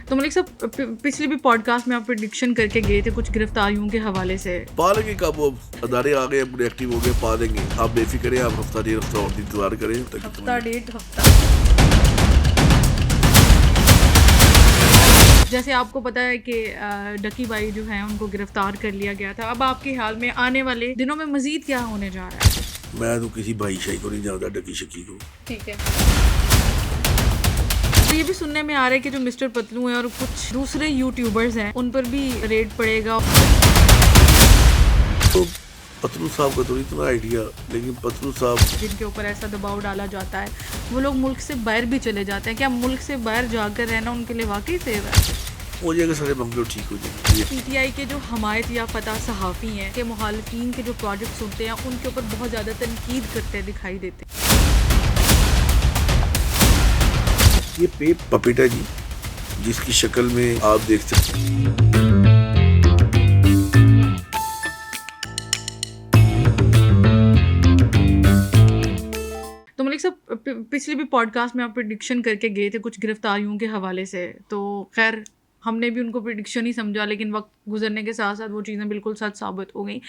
تو ملک صاحب پچھلی بھی پوڈکاسٹ میں آپ پریڈکشن کر کے گئے تھے کچھ گرفتاریوں کے حوالے سے. پا لیں گے کب وہ ادارے آ گئے اپنے ایکٹیو ہو گئے, پا لیں گے. آپ بے فکر ہیں, آپ ہفتہ ڈیڑھ ہفتہ اور انتظار کریں. ہفتہ ڈیڑھ ہفتہ جیسے آپ کو پتا ہے کہ ڈکی بھائی جو ہیں ان کو گرفتار کر لیا گیا تھا. اب آپ کے خیال میں آنے والے دنوں میں مزید کیا ہونے جا رہا ہے؟ میں تو کسی بھائی شاہی کو نہیں جانتا, ڈکی شکی کو. ٹھیک ہے. تو یہ بھی سننے میں آ رہا ہے کہ جو مسٹر پتلو ہیں اور کچھ دوسرے یوٹیوبرز ہیں ان پر بھی ریڈ پڑے گا. تو پتلو صاحب کا تو نہیں اتنا آئیڈیا, لیکن پتلو صاحب جن کے اوپر ایسا دباؤ ڈالا جاتا ہے وہ لوگ ملک سے باہر بھی چلے جاتے ہیں. کیا ملک سے باہر جا کر رہنا ان کے لیے واقعی سیف ہے؟ ہو جائے گا, سارے معاملے ٹھیک ہو جائیں گے. پی ٹی آئی کے جو حمایت یا فتح صحافی ہیں کہ مخالفین کے جو پروجیکٹس ہوتے ہیں ان کے اوپر بہت زیادہ تنقید کرتے دکھائی دیتے ہیں. یہ پیپ پپیٹ ہے جی, جس کی شکل میں آپ دیکھ سکتے ہیں. تو ملک صاحب پچھلی بھی پوڈکاسٹ میں آپ پریڈکشن کر کے گئے تھے کچھ گرفتاریوں کے حوالے سے, تو خیر ہم نے بھی ان کو پریڈکشن ہی سمجھا, لیکن وقت گزرنے کے ساتھ ساتھ وہ چیزیں بالکل سچ ثابت ہو گئیں.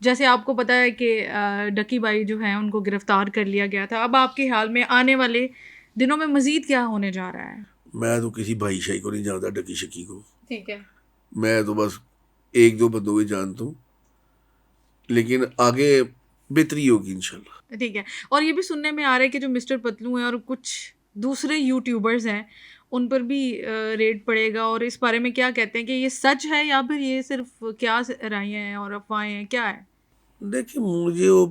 جیسے آپ کو پتا ہے کہ ڈکی بھائی جو ہیں ان کو گرفتار کر لیا گیا تھا. اب آپ کے خیال میں آنے والے دنوں میں مزید کیا ہونے جا رہا ہے؟ میں تو کسی بھائی شاہی کو نہیں جانتا, ڈکی شکی کو. ٹھیک ہے. میں تو بس ایک دو بندوں کو جانتا ہوں, لیکن آگے بہتری ہوگی انشاءاللہ. ٹھیک ہے. اور یہ بھی سننے میں آ رہا ہے کہ جو مسٹر پتلو ہیں اور کچھ دوسرے یوٹیوبرز ہیں ان پر بھی ریڈ پڑے گا, اور اس بارے میں کیا کہتے ہیں کہ یہ سچ ہے یا پھر یہ صرف کیا رائیاں ہیں اور افواہیں ہیں, کیا ہے؟ دیکھیں مجھے وہ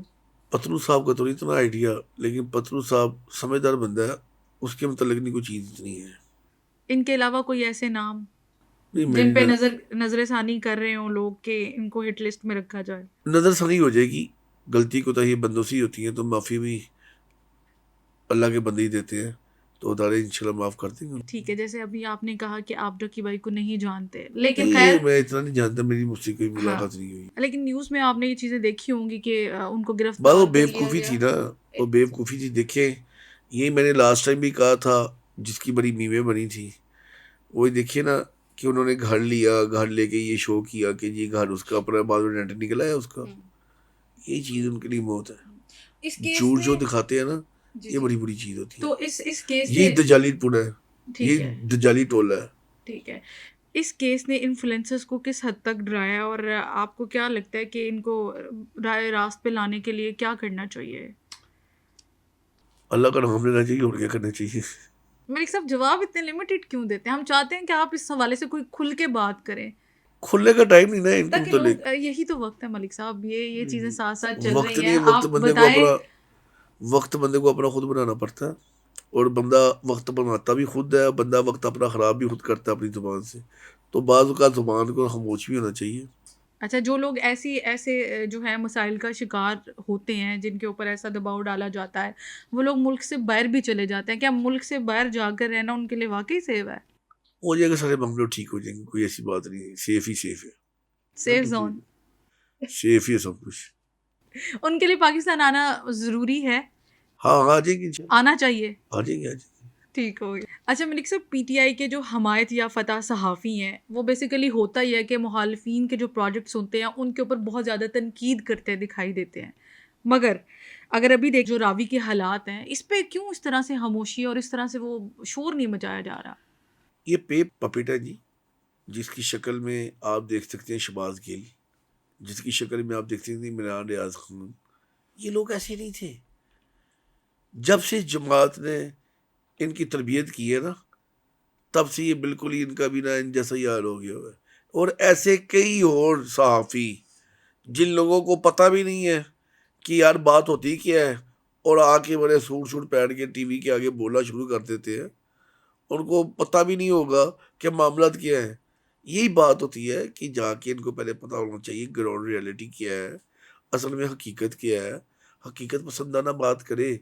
پتلو صاحب کا تو نہیں اتنا آئیڈیا, لیکن پتلو صاحب سمجھدار بندہ ہے, اس کے متعلق نہیں کوئی چیز اتنی ہے. ان کے علاوہ کوئی ایسے نام نہیں, جن پہ نظر ثانی کر رہے ہوں لوگ کہ ان کو ہٹ لسٹ میں رکھا جائے؟ نظر ثانی ہو جائے گی, غلطی کوتاہی بندوں سے ہی ہوتی ہیں, تو معافی بھی اللہ کے بندے ہی دیتے ہیں, تو ادارے انشاءاللہ معاف کر دیں گے. ٹھیک ہے. جیسے ابھی آپ نے کہا کہ آپ ڈکی بھائی کو نہیں جانتے, لیکن نہیں, خیر میں اتنا نہیں جانتا, میری مجھ سے کوئی ملاقات نہیں ہوئی. لیکن نیوز میں آپ نے یہ چیزیں دیکھی ہوں گی کہ ان کو بس گرفتار وہ کر لیا بیوقوفی گیا. تھی نا, وہ بیوقوفی تھی. دیکھیں یہی میں نے لاسٹ ٹائم بھی کہا تھا, جس کی بڑی میویں بنی تھی, وہی دیکھیے نا کہ انہوں نے گھر لیا, گھر لے کے یہ شو کیا کہ جی گھر اس کا اپنا, بعد میں نیٹ نکلا ہے اس کا. یہ چیز ان کے لیے موت ہے. جھوٹ جو دکھاتے ہیں نا, یہ بڑی بڑی چیز ہوتی ہے. تو اس کیس یہ دجالی پن ہے, ٹھیک یہ ہے, دجالی ٹولہ ہے. ٹھیک ہے. اس کیس نے انفلوئنسرز کو کس حد تک ڈرایا, اور آپ کو کیا لگتا ہے کہ ان کو رائے راست پہ لانے کے لیے کیا کرنا چاہیے؟ اللہ کا نام لینا چاہیے, اور کیا کرنا چاہیے. ملک صاحب جواب اتنے لمیٹڈ کیوں دیتے ہیں؟ ہم چاہتے ہیں کہ آپ اس حوالے سے کوئی کھل کے بات کریں. کھلنے کا ٹائم نہیں نا ان کے تاکہ متعلق. لوگ, یہی تو وقت ہے ملک صاحب, یہ چیزیں ساتھ ساتھ چل وقت رہی نہیں ہیں. ہے, وقت آپ بندے کو بتائیں. اپنا وقت بندے کو اپنا خود بنانا پڑتا ہے, اور بندہ وقت بناتا بھی خود ہے, بندہ وقت اپنا خراب بھی خود کرتا ہے اپنی زبان سے. تو بعض اوقات زبان کو خاموش بھی ہونا چاہیے. اچھا, جو لوگ ایسے جو ہے مسائل کا شکار ہوتے ہیں, جن کے اوپر ایسا دباؤ ڈالا جاتا ہے, وہ لوگ ملک سے باہر بھی چلے جاتے ہیں. کیا ملک سے باہر جا کر رہنا ان کے لیے واقعی سیف ہے؟ ہو جائے گا, سارے معاملے ٹھیک ہو جائیں گے, کوئی ایسی بات نہیں ہے. سیف ہی سیف ہے, سیف زون, سیف ہی ہے سب کچھ. ان کے لیے پاکستان آنا ضروری ہے؟ ہاں آ جائیں گے, آنا چاہیے. آ جائیں گے. ٹھیک ہو گیا. اچھا ملک صاحب, پی ٹی آئی کے جو حمایت یا فتح صحافی ہیں وہ بیسیکلی ہوتا ہی ہے کہ مخالفین کے جو پروجیکٹس ہوتے ہیں ان کے اوپر بہت زیادہ تنقید کرتے دکھائی دیتے ہیں. مگر اگر ابھی دیکھ جو راوی کے حالات ہیں, اس پہ کیوں اس طرح سے خاموشی اور اس طرح سے وہ شور نہیں مچایا جا رہا؟ یہ پیپ پپیٹ ہے جی, جس کی شکل میں آپ دیکھ سکتے ہیں شہباز گل, جس کی شکل میں آپ دیکھ سکتے ہیں عمران ریاض خان. یہ لوگ ایسے نہیں تھے. جب سے جماعت نے ان کی تربیت کی ہے نا, تب سے یہ بالکل ہی ان کا بھی نا ان جیسا ہی حال ہو گیا ہوا ہے. اور ایسے کئی اور صحافی جن لوگوں کو پتہ بھی نہیں ہے کہ یار بات ہوتی کیا ہے, اور آ کے بڑے سوٹ پہن کے ٹی وی کے آگے بولنا شروع کر دیتے ہیں. ان کو پتہ بھی نہیں ہوگا کہ معاملات کیا ہے. یہی بات ہوتی ہے کہ جا کے ان کو پہلے پتہ ہونا چاہیے گراؤنڈ ریئلٹی کیا ہے, اصل میں حقیقت کیا ہے. حقیقت پسندانہ بات کرے,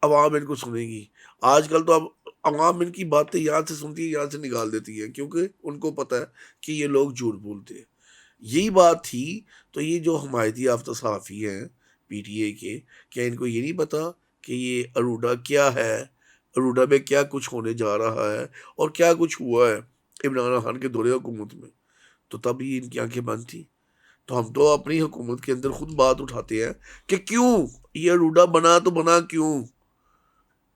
عوام ان کو سنے گی. آج کل تو اب عوام ان کی باتیں یہاں سے سنتی ہے, یہاں سے نکال دیتی ہے, کیونکہ ان کو پتہ ہے کہ یہ لوگ جھوٹ بولتے ہیں. یہی بات تھی. تو یہ جو حمایتی یافتہ صحافی ہیں پی ٹی اے کے, کیا ان کو یہ نہیں پتا کہ یہ اروڑا کیا ہے, اروڑا میں کیا کچھ ہونے جا رہا ہے اور کیا کچھ ہوا ہے. عمران خان کے دورے حکومت میں، تو تب ہی ان کی آنکھیں بند تھی. تو ہم تو اپنی حکومت کے اندر خود بات اٹھاتے ہیں کہ کیوں یہ روڈا بنا، تو بنا کیوں؟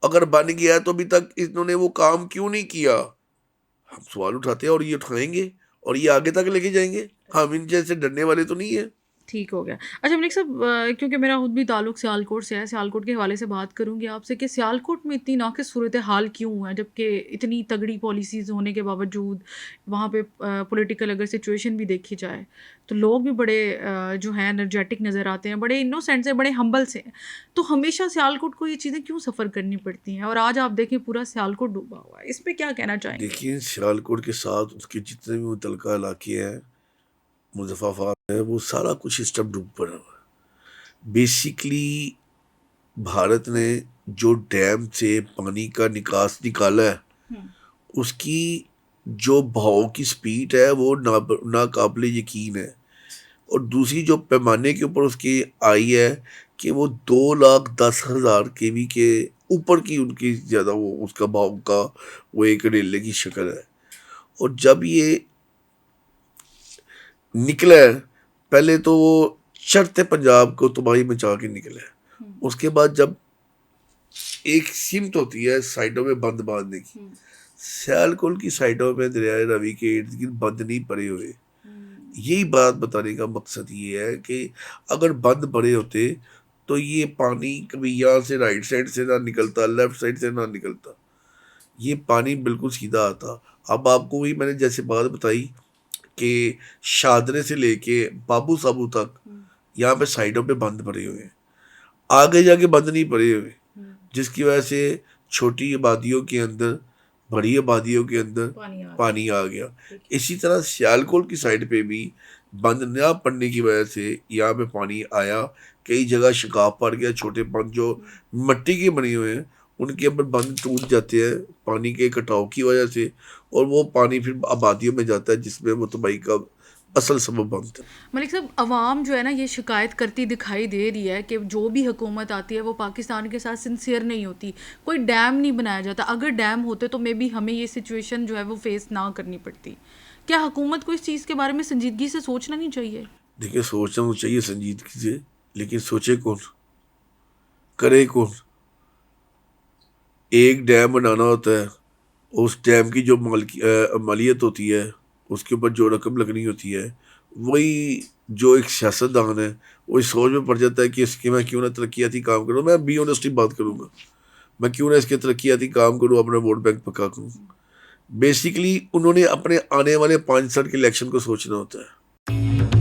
اگر بن گیا تو ابھی تک انہوں نے وہ کام کیوں نہیں کیا؟ ہم سوال اٹھاتے ہیں اور یہ اٹھائیں گے اور یہ آگے تک لے کے جائیں گے. ہم ان جیسے ڈرنے والے تو نہیں ہیں. ٹھیک ہو گیا. اچھا ملک صاحب، کیونکہ میرا خود بھی تعلق سیالکوٹ سے ہے، سیالکوٹ کے حوالے سے بات کروں گی آپ سے کہ سیالکوٹ میں اتنی ناقص صورتحال کیوں ہے، جبکہ اتنی تگڑی پالیسیز ہونے کے باوجود وہاں پہ پولیٹیکل اگر سچویشن بھی دیکھی جائے تو لوگ بھی بڑے جو ہیں انرجیٹک نظر آتے ہیں، بڑے انوسینٹ سے، بڑے ہمبل سے. تو ہمیشہ سیالکوٹ کو یہ چیزیں کیوں سفر کرنی پڑتی ہیں؟ اور آج آپ دیکھیں پورا سیالکوٹ ڈوبا ہوا ہے، اس پہ کیا کہنا چاہیں گے؟ دیکھیے سیالکوٹ کے ساتھ اس کے جتنے بھی متعلقہ علاقے ہیں، مظفرآباد ہے، وہ سارا کچھ اس ٹائم ڈوب پڑا ہوا ہے. بیسیکلی بھارت نے جو ڈیم سے پانی کا نکاس نکالا ہے، اس کی جو بہاؤ کی سپیڈ ہے وہ ناقابل یقین ہے. اور دوسری جو پیمانے کے اوپر اس کی آئی ہے کہ وہ 2,10,000 kV کے اوپر کی ان کی زیادہ وہ اس کا بہاؤ کا وہ ایک ریلے کی شکل ہے. اور جب یہ نکلا ہے، پہلے تو وہ چڑھتے پنجاب کو تباہی مچا کے نکلا ہے. اس کے بعد جب ایک سمت ہوتی ہے سائڈوں میں بند باندھنے کی، سیالکوٹ کی سائڈوں میں دریائے روی کے ارد گرد بند نہیں پڑے ہوئے. یہی بات بتانے کا مقصد یہ ہے کہ اگر بند پڑے ہوتے تو یہ پانی کبھی یہاں سے رائٹ سائڈ سے نہ نکلتا، لیفٹ سائڈ سے نہ نکلتا، یہ پانی بالکل سیدھا آتا. اب آپ کو وہی میں نے جیسے بات بتائی کہ شادرے سے لے کے بابو صابو تک یہاں پہ سائڈوں پہ بند پڑے ہوئے ہیں، آگے جا کے بند نہیں پڑے ہوئے، جس کی وجہ سے چھوٹی آبادیوں کے اندر، بڑی آبادیوں کے اندر پانی آ گیا. اسی طرح سیالکوٹ کی سائڈ پہ بھی بند نہ پڑنے کی وجہ سے یہاں پہ پانی آیا. کئی جگہ شگاف پڑ گیا، چھوٹے بند جو مٹی کے بنے ہوئے ہیں ان کے اوپر بند ٹوٹ جاتے ہیں پانی کے کٹاؤ کی وجہ سے، اور وہ پانی پھر آبادیوں میں جاتا ہے جس میں وہ تباہی کا اصل سبب بنتا ہے. ملک صاحب، عوام جو ہے نا یہ شکایت کرتی دکھائی دے رہی ہے کہ جو بھی حکومت آتی ہے وہ پاکستان کے ساتھ سنسیئر نہیں ہوتی. کوئی ڈیم نہیں بنایا جاتا، اگر ڈیم ہوتے تو مے بی ہمیں یہ سچویشن جو ہے وہ فیس نہ کرنی پڑتی. کیا حکومت کو اس چیز کے بارے میں سنجیدگی سے سوچنا نہیں چاہیے؟ دیکھیں سوچنا تو چاہیے سنجیدگی سے، لیکن سوچے کون، کرے کون؟ ایک ڈیم بنانا ہوتا ہے، اس ڈیم کی جو مالیت ہوتی ہے، اس کے اوپر جو رقم لگنی ہوتی ہے، وہی جو ایک سیاستدان ہے وہی سوچ میں پڑ جاتا ہے کہ اس کی میں کیوں نہ ترقیاتی کام کروں. میں بی آنیسٹلی بات کروں گا، میں کیوں نہ اس کے ترقیاتی کام کروں، اپنا ووٹ بینک پکا کروں. بیسیکلی انہوں نے اپنے آنے والے 5 سال کے الیکشن کو سوچنا ہوتا ہے.